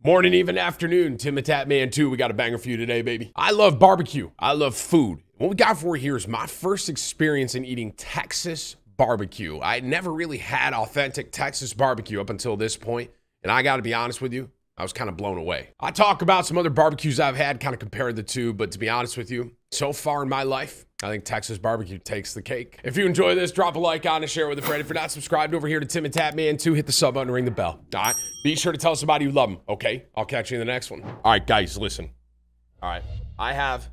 Morning, even afternoon. Timthetatman 2. We got a banger for you today, baby. I love barbecue. I love food. What we got for you here is my first experience in eating Texas barbecue. I never really had authentic Texas barbecue up until this point, and I got to be honest with you, I was kind of blown away. I talk about some other barbecues I've had, kind of compared the two, but to be honest with you, so far in my life, I think Texas barbecue takes the cake. If you enjoy this, drop a like on and share it with a friend. If you're not subscribed over here to Timthetatman 2, hit the sub button and ring the bell. All right? Be sure to tell somebody you love them, okay? I'll catch you in the next one. All right, guys, listen. All right, I have...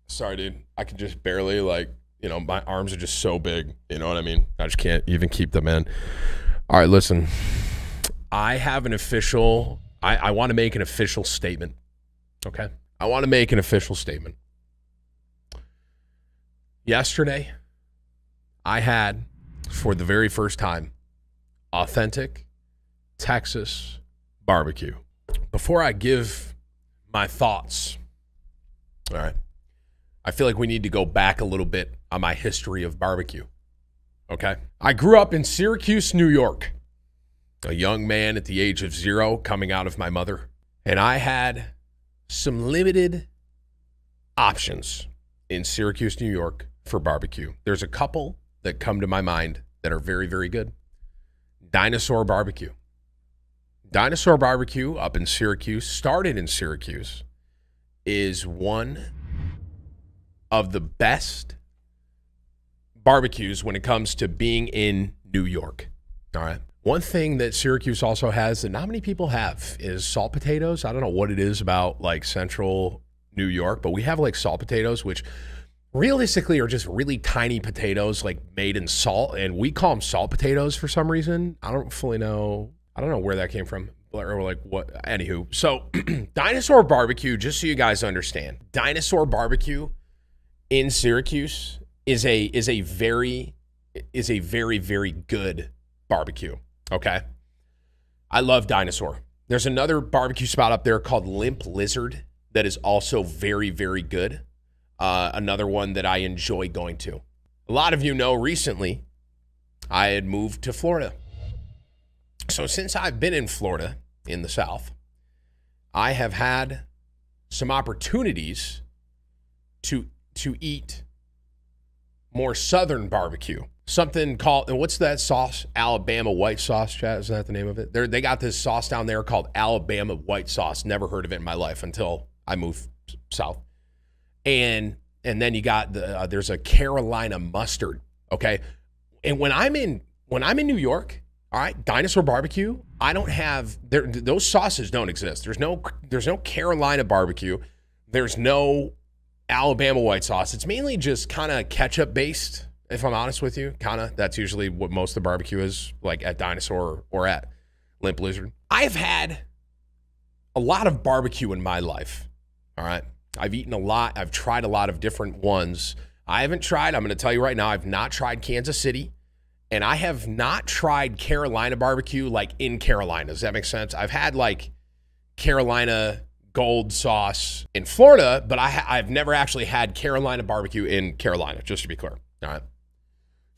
Sorry, dude. I can just barely, like, you know, my arms are just so big. You know what I mean? I just can't even keep them in. All right, listen. I have an official... I want to make an official statement, okay? I want to make an official statement. Yesterday, I had, for the very first time, authentic Texas barbecue. Before I give my thoughts, all right, I feel like we need to go back a little bit on my history of barbecue, okay? I grew up in Syracuse, New York, a young man at the age of 0 coming out of my mother, and I had some limited options in Syracuse, New York for barbecue. There's a couple that come to my mind that are very, very good. Dinosaur Barbecue. Dinosaur Barbecue up in Syracuse, started in Syracuse, is one of the best barbecues when it comes to being in New York. All right. One thing that Syracuse also has that not many people have is salt potatoes. I don't know what it is about like central New York, but we have like salt potatoes, which realistically are just really tiny potatoes like made in salt, and we call them salt potatoes for some reason. I don't fully know. I don't know where that came from or like what. Anywho, so Dinosaur Barbecue, just so you guys understand, Dinosaur Barbecue in Syracuse is a very, very good barbecue. Okay, I love Dinosaur. There's another barbecue spot up there called Limp Lizard that is also very, very good. Another one that I enjoy going to. A lot of you know recently I had moved to Florida. So since I've been in Florida in the South, I have had some opportunities to eat more Southern barbecue. Something called, and what's that sauce? Alabama white sauce, chat? Is that the name of it? They got this sauce down there called Alabama white sauce. Never heard of it in my life until I moved south. And then you got there's a Carolina mustard, okay? And when I'm in New York, all right, Dinosaur Barbecue, I don't have those sauces don't exist. There's no Carolina barbecue. There's no Alabama white sauce. It's mainly just kind of ketchup based, if I'm honest with you. Kind of, that's usually what most of the barbecue is, like at Dinosaur or at Limp Lizard. I've had a lot of barbecue in my life, all right? I've eaten a lot. I've tried a lot of different ones. I haven't tried, I'm going to tell you right now, I've not tried Kansas City, and I have not tried Carolina barbecue like in Carolina. Does that make sense? I've had like Carolina gold sauce in Florida, but I've never actually had Carolina barbecue in Carolina, just to be clear. All right.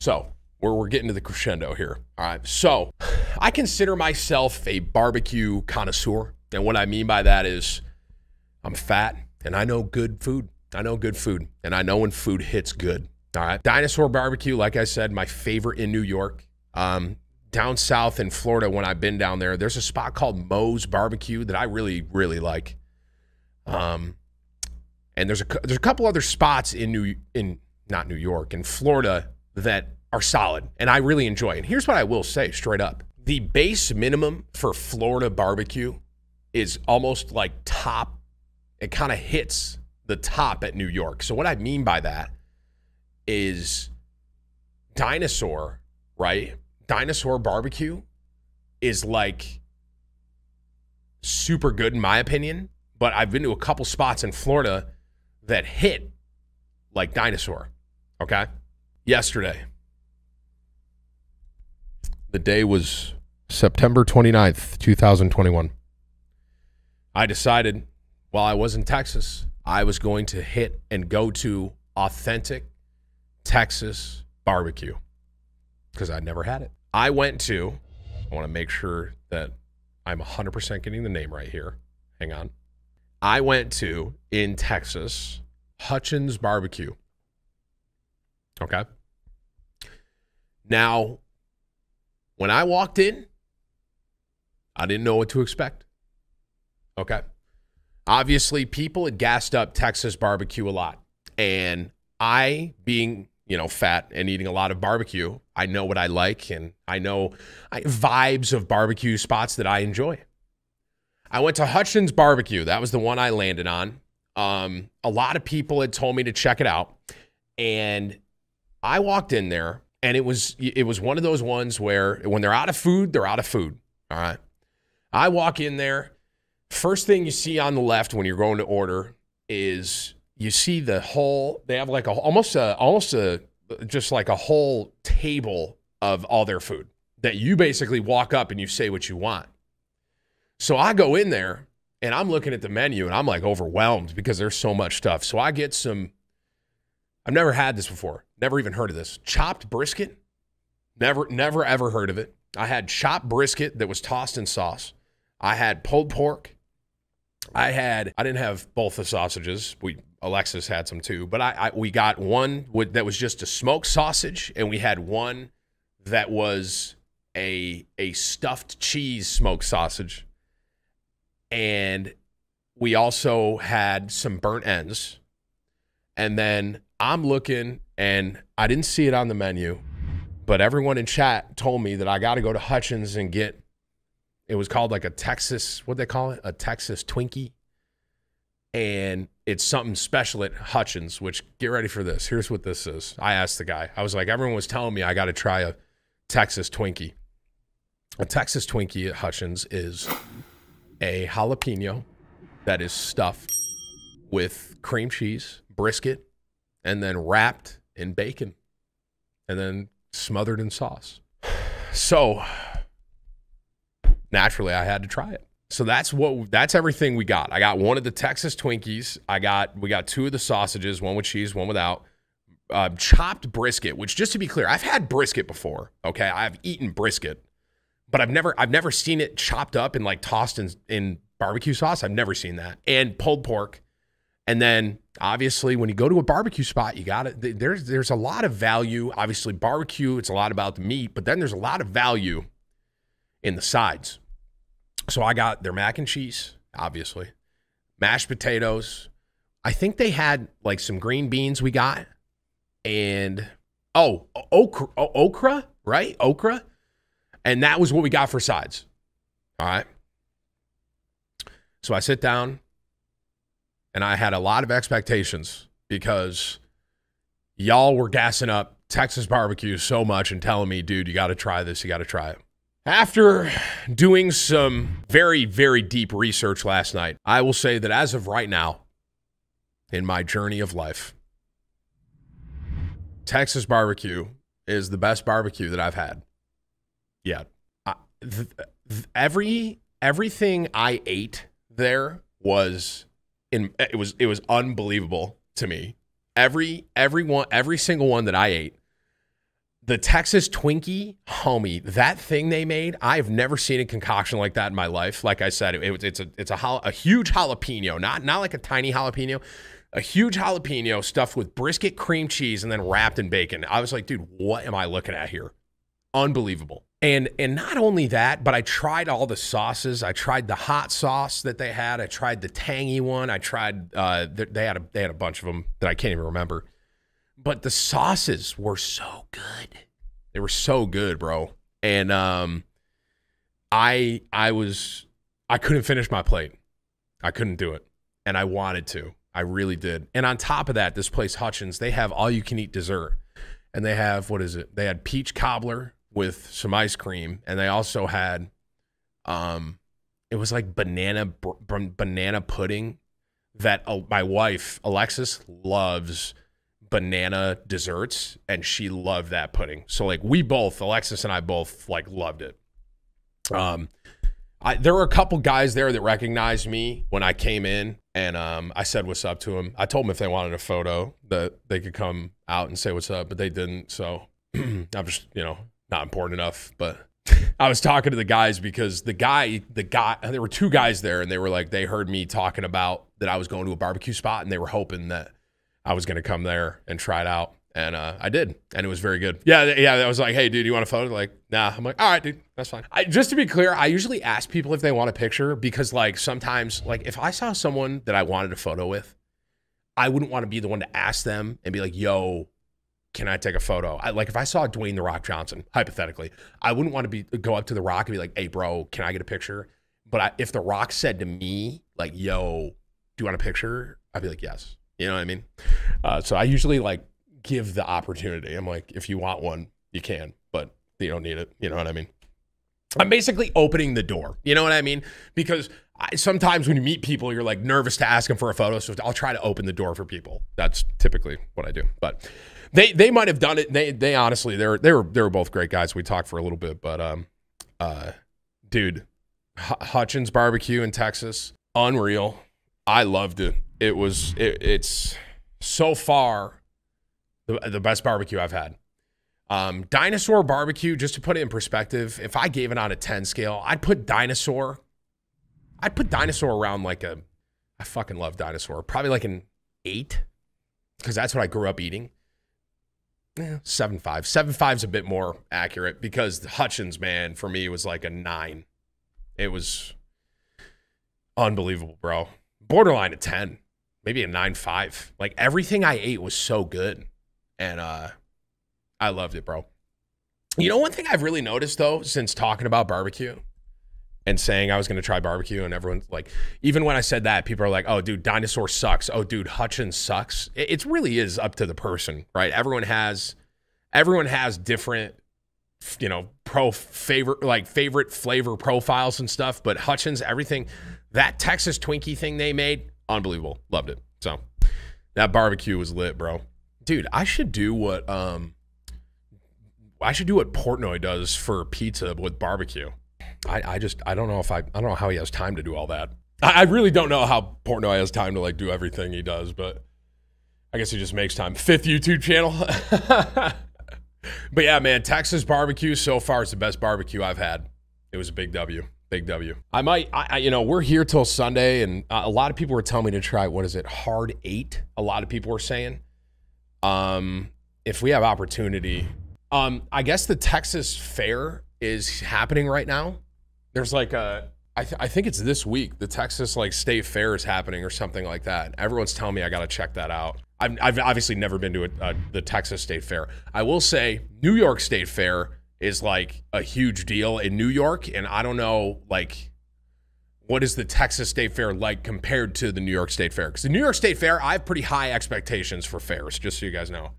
So we're getting to the crescendo here. All right. So I consider myself a barbecue connoisseur. And what I mean by that is I'm fat and I know good food. I know good food, and I know when food hits good. All right. Dinosaur Barbecue, like I said, my favorite in New York. Down south in Florida, when I've been down there, there's a spot called Moe's Barbecue that I really, really like. And there's a couple other spots not New York, in Florida that are solid and I really enjoy. And here's what I will say straight up. The base minimum for Florida barbecue is almost like top. It kind of hits the top at New York. So what I mean by that is Dinosaur, right? Dinosaur Barbecue is like super good in my opinion, but I've been to a couple spots in Florida that hit like Dinosaur, okay? Yesterday, the day was September 29th, 2021. I decided while I was in Texas, I was going to hit and go to authentic Texas barbecue because I'd never had it. I want to make sure that I'm 100% getting the name right here. Hang on. I went to, in Texas, Hutchins Barbecue. Okay. Now, when I walked in, I didn't know what to expect. Okay. Obviously, people had gassed up Texas barbecue a lot. And I, being, fat and eating a lot of barbecue, I know what I like, and I know vibes of barbecue spots that I enjoy. I went to Hutchins Barbecue. That was the one I landed on. A lot of people had told me to check it out. And I walked in there, and it was one of those ones where when they're out of food, they're out of food. All right. I walk in there. First thing you see on the left when you're going to order is you see the whole, they have like just like a whole table of all their food that you basically walk up and you say what you want. So I go in there and I'm looking at the menu and I'm like overwhelmed because there's so much stuff. So I get some, I've never had this before. Never even heard of this. Chopped brisket. Never ever heard of it. I had chopped brisket that was tossed in sauce. I had pulled pork. I didn't have both the sausages. Alexis had some too, but we got one that was just a smoked sausage, and we had one that was a stuffed cheese smoked sausage. And we also had some burnt ends. And then I'm looking, and I didn't see it on the menu, but everyone in chat told me that I got to go to Hutchins and get, it was called like a Texas, what'd they call it? A Texas Twinkie. And it's something special at Hutchins, which, get ready for this. Here's what this is. I asked the guy. I was like, everyone was telling me I got to try a Texas Twinkie. A Texas Twinkie at Hutchins is a jalapeno that is stuffed with cream cheese, brisket, and then wrapped in bacon, and then smothered in sauce. So naturally, I had to try it. So that's everything we got. I got one of the Texas Twinkies. We got two of the sausages, one with cheese, one without. Chopped brisket, which, just to be clear, I've had brisket before. Okay, I've eaten brisket, but I've never seen it chopped up and like tossed in barbecue sauce. I've never seen that. And pulled pork. And then obviously when you go to a barbecue spot, you got it. There's a lot of value. Obviously barbecue, it's a lot about the meat, but then there's a lot of value in the sides. So I got their mac and cheese, obviously, mashed potatoes. I think they had like some green beans we got, and okra, right? Okra. And that was what we got for sides. All right. So I sit down, and I had a lot of expectations because y'all were gassing up Texas barbecue so much and telling me, dude, you got to try this. You got to try it. After doing some very, very deep research last night, I will say that as of right now, in my journey of life, Texas barbecue is the best barbecue that I've had yet. Everything I ate there was unbelievable to me. Every single one that I ate. The Texas Twinkie, homie, that thing they made, I've never seen a concoction like that in my life. Like I said, it's a huge jalapeno, not like a tiny jalapeno, a huge jalapeno stuffed with brisket, cream cheese, and then wrapped in bacon. I was like, dude, what am I looking at here? Unbelievable. And not only that, but I tried all the sauces. I tried the hot sauce that they had. I tried the tangy one. I tried they had a bunch of them that I can't even remember. But the sauces were so good. They were so good, bro. And I couldn't finish my plate. I couldn't do it. And I wanted to. I really did. And on top of that, this place, Hutchins, they have all-you-can-eat dessert. And they have, what is it? They had peach cobbler with some ice cream. And they also had, it was like banana pudding that my wife, Alexis, loves banana desserts, and she loved that pudding. So like Alexis and I both like loved it. There were a couple guys there that recognized me when I came in, and I said what's up to them. I told them if they wanted a photo that they could come out and say what's up, but they didn't. So I'm just, not important enough. But I was talking to the guys because the guy, there were two guys there, and they were like, they heard me talking about that I was going to a barbecue spot, and they were hoping that I was going to come there and try it out. And I did, and it was very good. Yeah. I was like, hey, dude, you want a photo? They're like, nah. I'm like, all right, dude, that's fine. Just to be clear, I usually ask people if they want a picture because, like, sometimes, like, if I saw someone that I wanted a photo with, I wouldn't want to be the one to ask them and be like, yo, can I take a photo? Like, if I saw Dwayne The Rock Johnson, hypothetically, I wouldn't want to go up to The Rock and be like, hey, bro, can I get a picture? But if The Rock said to me, like, yo, do you want a picture? I'd be like, yes. You know what I mean? So I usually, like, give the opportunity. I'm like, if you want one, you can, but you don't need it. You know what I mean? I'm basically opening the door. You know what I mean? Because sometimes when you meet people, you're like nervous to ask them for a photo. So I'll try to open the door for people. That's typically what I do. But they might have done it. They honestly, they were both great guys. We talked for a little bit, but dude, Hutchins barbecue in Texas, unreal. I loved it. It's so far the best barbecue I've had. Dinosaur barbecue, just to put it in perspective, if I gave it on a 10 scale, I'd put dinosaur around like I fucking love dinosaur, probably like an 8, because that's what I grew up eating. 7.5. 7.5's a bit more accurate because the Hutchins, man, for me was like a 9. It was unbelievable, bro. Borderline a 10, maybe a 9.5. Like, everything I ate was so good. And I loved it, bro. You know, one thing I've really noticed, though, since talking about barbecue and saying I was going to try barbecue, and everyone's like, even when I said that, people are like, oh, dude, dinosaur sucks. Oh, dude, Hutchins sucks. It really is up to the person, right? Everyone has different, you know, favorite flavor profiles and stuff. But Hutchins, everything, that Texas Twinkie thing they made, unbelievable. Loved it. So that barbecue was lit, bro. Dude, I should do what Portnoy does for pizza with barbecue. I don't know how he has time to do all that. I really don't know how Portnoy has time to like do everything he does, but I guess he just makes time. 5th YouTube channel. But yeah, man, Texas barbecue so far is the best barbecue I've had. It was a big W. Big W. You know, we're here till Sunday, and a lot of people were telling me to try, what is it, Hard 8? A lot of people were saying. If we have opportunity, I guess the Texas Fair is happening right now. There's like I think it's this week. The Texas like State Fair is happening or something like that. Everyone's telling me I got to check that out. I've obviously never been to the Texas State Fair. I will say New York State Fair is like a huge deal in New York. And I don't know, like, what is the Texas State Fair like compared to the New York State Fair? Because the New York State Fair, I have pretty high expectations for fairs, just so you guys know.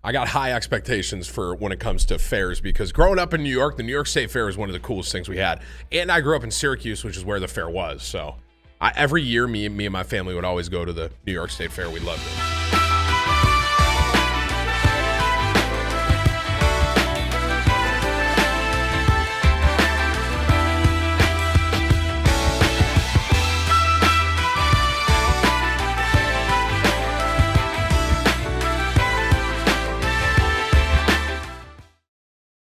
I got high expectations for when it comes to fairs, because growing up in New York, the New York State Fair is one of the coolest things we had. And I grew up in Syracuse, which is where the fair was. So every year, me and my family would always go to the New York State Fair. We loved it.